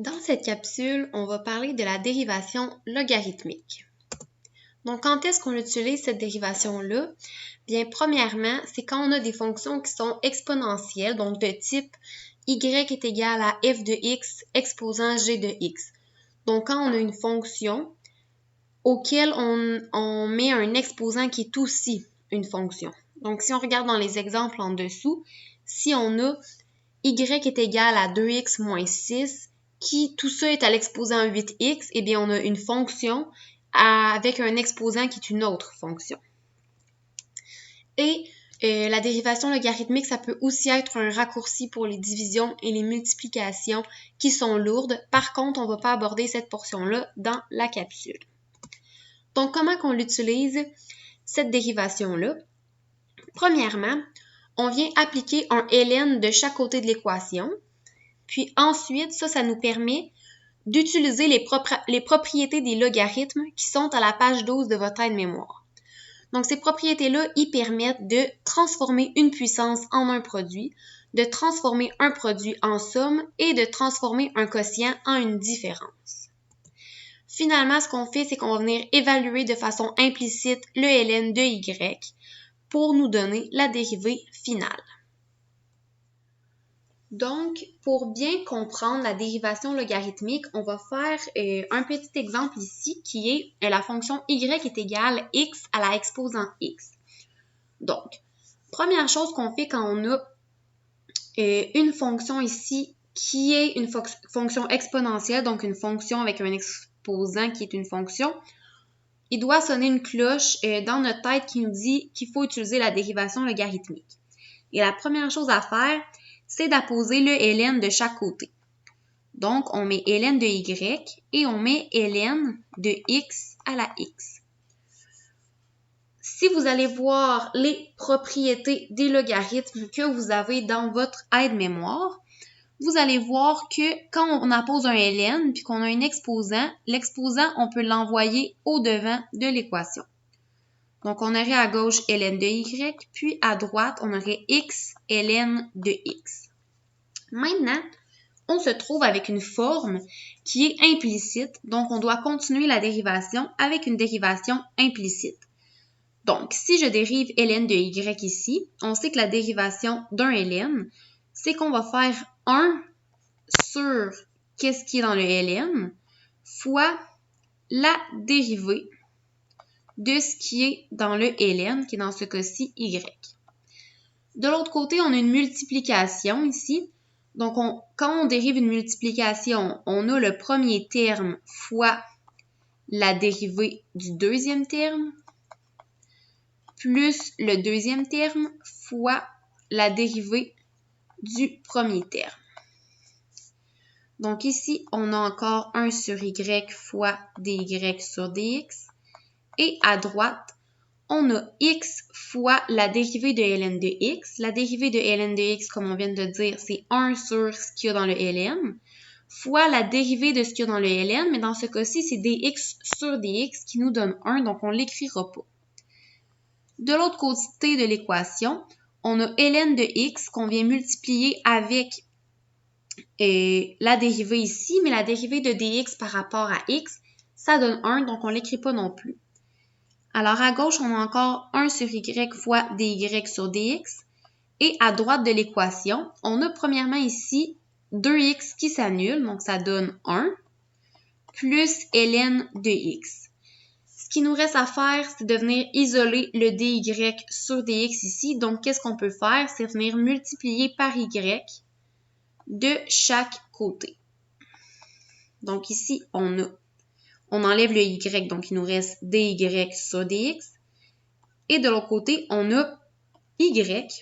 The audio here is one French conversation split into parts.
Dans cette capsule, on va parler de la dérivation logarithmique. Donc, quand est-ce qu'on utilise cette dérivation-là? Bien, premièrement, c'est quand on a des fonctions qui sont exponentielles, donc de type y est égal à f de x exposant g de x. Donc, quand on a une fonction auquel on met un exposant qui est aussi une fonction. Donc, si on regarde dans les exemples en dessous, si on a y est égal à 2x moins 6, tout ça est à l'exposant 8x, eh bien, on a une fonction avec un exposant qui est une autre fonction. Et la dérivation logarithmique, ça peut aussi être un raccourci pour les divisions et les multiplications qui sont lourdes. Par contre, on ne va pas aborder cette portion-là dans la capsule. Donc, comment qu'on l'utilise, cette dérivation-là? Premièrement, on vient appliquer un ln de chaque côté de l'équation. Puis ensuite, ça nous permet d'utiliser les propriétés des logarithmes qui sont à la page 12 de votre aide-mémoire. Donc, ces propriétés-là, ils permettent de transformer une puissance en un produit, de transformer un produit en somme et de transformer un quotient en une différence. Finalement, ce qu'on fait, c'est qu'on va venir évaluer de façon implicite le ln de y pour nous donner la dérivée finale. Donc, pour bien comprendre la dérivation logarithmique, on va faire un petit exemple ici qui est la fonction y est égale x à la exposant x. Donc, première chose qu'on fait quand on a une fonction ici qui est une fonction exponentielle, donc une fonction avec un exposant qui est une fonction, il doit sonner une cloche dans notre tête qui nous dit qu'il faut utiliser la dérivation logarithmique. Et la première chose à faire, c'est d'apposer le ln de chaque côté. Donc, on met ln de y et on met ln de x à la x. Si vous allez voir les propriétés des logarithmes que vous avez dans votre aide-mémoire, vous allez voir que quand on appose un ln puis qu'on a un exposant, l'exposant, on peut l'envoyer au-devant de l'équation. Donc, on aurait à gauche ln de y, puis à droite, on aurait x ln de x. Maintenant, on se trouve avec une forme qui est implicite, donc on doit continuer la dérivation avec une dérivation implicite. Donc, si je dérive ln de y ici, on sait que la dérivation d'un ln, c'est qu'on va faire 1 sur qu'est-ce qui est dans le ln fois la dérivée de ce qui est dans le ln, qui est dans ce cas-ci y. De l'autre côté, on a une multiplication ici. Donc, quand on dérive une multiplication, on a le premier terme fois la dérivée du deuxième terme, plus le deuxième terme fois la dérivée du premier terme. Donc ici, on a encore 1 sur y fois dy sur dx. Et à droite, on a x fois la dérivée de ln de x. La dérivée de ln de x, comme on vient de dire, c'est 1 sur ce qu'il y a dans le ln, fois la dérivée de ce qu'il y a dans le ln, mais dans ce cas-ci, c'est dx sur dx qui nous donne 1, donc on ne l'écrira pas. De l'autre côté de l'équation, on a ln de x qu'on vient multiplier avec la dérivée ici, mais la dérivée de dx par rapport à x, ça donne 1, donc on ne l'écrit pas non plus. Alors, à gauche, on a encore 1 sur y fois dy sur dx. Et à droite de l'équation, on a premièrement ici 2x qui s'annule, donc ça donne 1, plus ln de x. Ce qui nous reste à faire, c'est de venir isoler le dy sur dx ici. Donc, qu'est-ce qu'on peut faire? C'est venir multiplier par y de chaque côté. Donc, ici, on enlève le y, donc il nous reste dy sur dx. Et de l'autre côté, on a y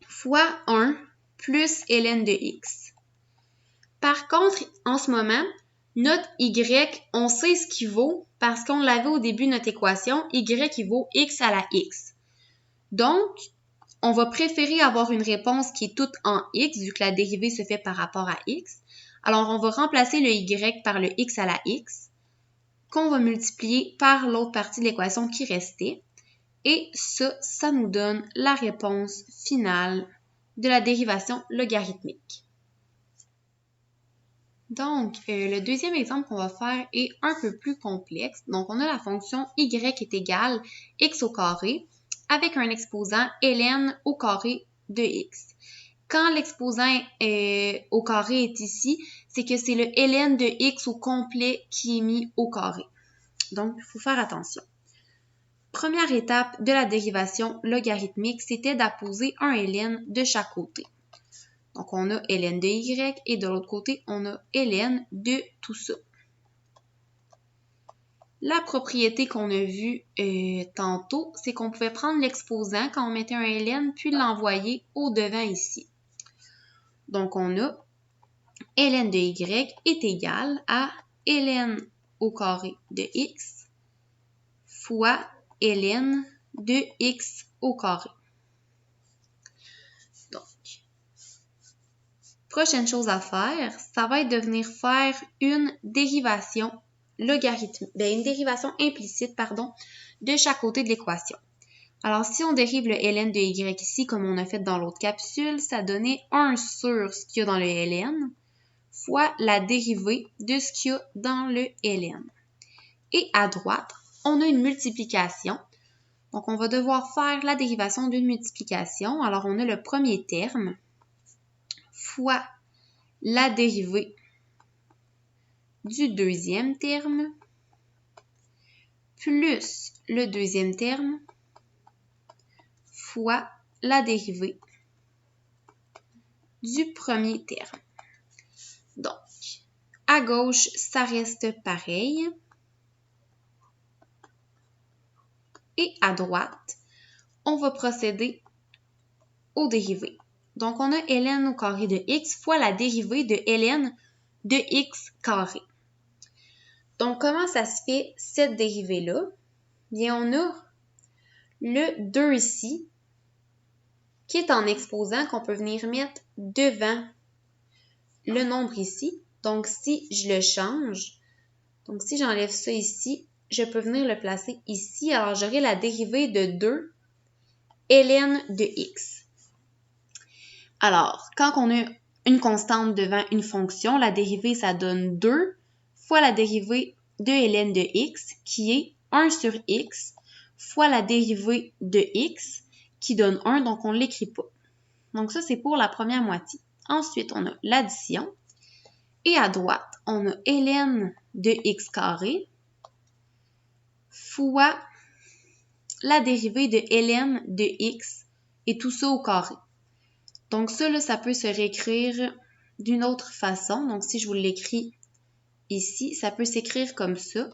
fois 1 plus ln de x. Par contre, en ce moment, notre y, on sait ce qu'il vaut parce qu'on l'avait au début de notre équation, y il vaut x à la x. Donc, on va préférer avoir une réponse qui est toute en x, vu que la dérivée se fait par rapport à x. Alors, on va remplacer le y par le x à la x, qu'on va multiplier par l'autre partie de l'équation qui restait. Et ça nous donne la réponse finale de la dérivation logarithmique. Donc, le deuxième exemple qu'on va faire est un peu plus complexe. Donc, on a la fonction y est égale x au carré avec un exposant ln au carré de x. Quand l'exposant au carré est ici, c'est que c'est le ln de x au complet qui est mis au carré. Donc, il faut faire attention. Première étape de la dérivation logarithmique, c'était d'apposer un ln de chaque côté. Donc, on a ln de y et de l'autre côté, on a ln de tout ça. La propriété qu'on a vue tantôt, c'est qu'on pouvait prendre l'exposant quand on mettait un ln, puis l'envoyer au-devant ici. Donc, on a ln de y est égal à ln au carré de x fois ln de x au carré. Donc, prochaine chose à faire, ça va être de venir faire une dérivation logarithmique, une dérivation implicite, de chaque côté de l'équation. Alors, si on dérive le ln de y ici, comme on a fait dans l'autre capsule, ça donnait 1 sur ce qu'il y a dans le ln fois la dérivée de ce qu'il y a dans le ln. Et à droite, on a une multiplication. Donc, on va devoir faire la dérivation d'une multiplication. Alors, on a le premier terme fois la dérivée du deuxième terme plus le deuxième terme fois la dérivée du premier terme. Donc, à gauche, ça reste pareil. Et à droite, on va procéder aux dérivées. Donc, on a ln au carré de x fois la dérivée de ln de x carré. Donc, comment ça se fait cette dérivée-là? Bien, on a le 2 ici, qui est en exposant, qu'on peut venir mettre devant le nombre ici. Donc, si je le change, donc si j'enlève ça ici, je peux venir le placer ici. Alors, j'aurai la dérivée de 2 ln de x. Alors, quand on a une constante devant une fonction, la dérivée, ça donne 2 fois la dérivée de ln de x, qui est 1 sur x, fois la dérivée de x, qui donne 1, donc on ne l'écrit pas. Donc ça, c'est pour la première moitié. Ensuite, on a l'addition. Et à droite, on a ln de x carré fois la dérivée de ln de x et tout ça au carré. Donc ça, là, ça peut se réécrire d'une autre façon. Donc si je vous l'écris ici, ça peut s'écrire comme ça.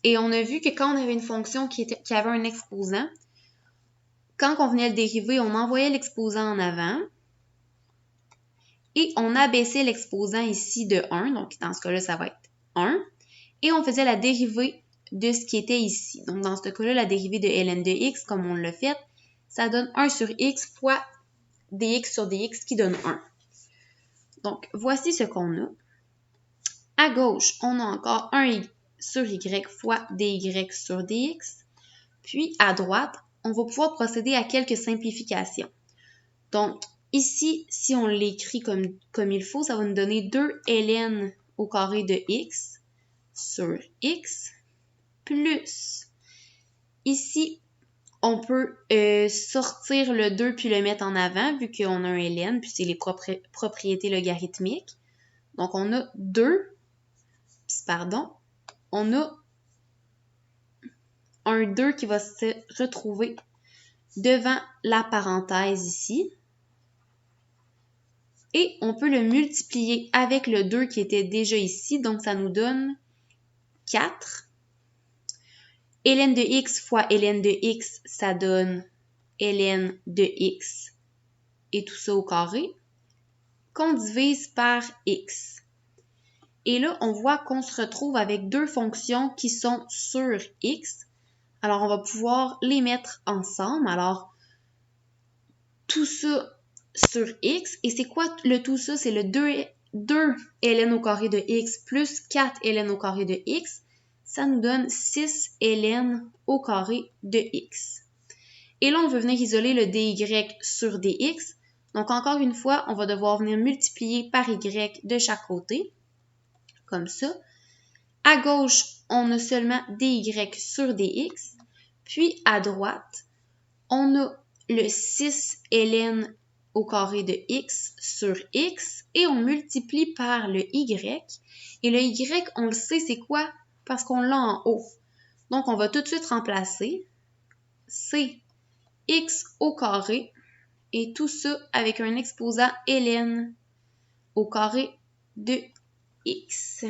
Et on a vu que quand on avait une fonction qui avait un exposant, quand on venait le dériver, on envoyait l'exposant en avant et on abaissait l'exposant ici de 1. Donc dans ce cas-là, ça va être 1. Et on faisait la dérivée de ce qui était ici. Donc dans ce cas-là, la dérivée de ln de x, comme on l'a fait, ça donne 1 sur x fois dx sur dx qui donne 1. Donc, voici ce qu'on a. À gauche, on a encore 1 sur y fois dy sur dx. Puis, à droite, on va pouvoir procéder à quelques simplifications. Donc, ici, si on l'écrit comme il faut, ça va nous donner 2 ln au carré de x sur x plus. Ici, on peut sortir le 2 puis le mettre en avant vu qu'on a un ln, puis c'est les propriétés logarithmiques. Donc, on a 2, on a un 2 qui va se retrouver devant la parenthèse ici. Et on peut le multiplier avec le 2 qui était déjà ici, donc ça nous donne 4. ln de x fois ln de x, ça donne ln de x et tout ça au carré, qu'on divise par x. Et là, on voit qu'on se retrouve avec deux fonctions qui sont sur x. Alors, on va pouvoir les mettre ensemble. Alors, tout ça sur x. Et c'est quoi le tout ça? C'est le 2 ln au carré de x plus 4 ln au carré de x. Ça nous donne 6 ln au carré de x. Et là, on veut venir isoler le dy sur dx. Donc, encore une fois, on va devoir venir multiplier par y de chaque côté, comme ça. À gauche, on a seulement dy sur dx. Puis, à droite, on a le 6 ln au carré de x sur x et on multiplie par le y. Et le y, on le sait, c'est quoi? Parce qu'on l'a en haut. Donc, on va tout de suite remplacer. C'est x au carré et tout ça avec un exposant ln au carré de x.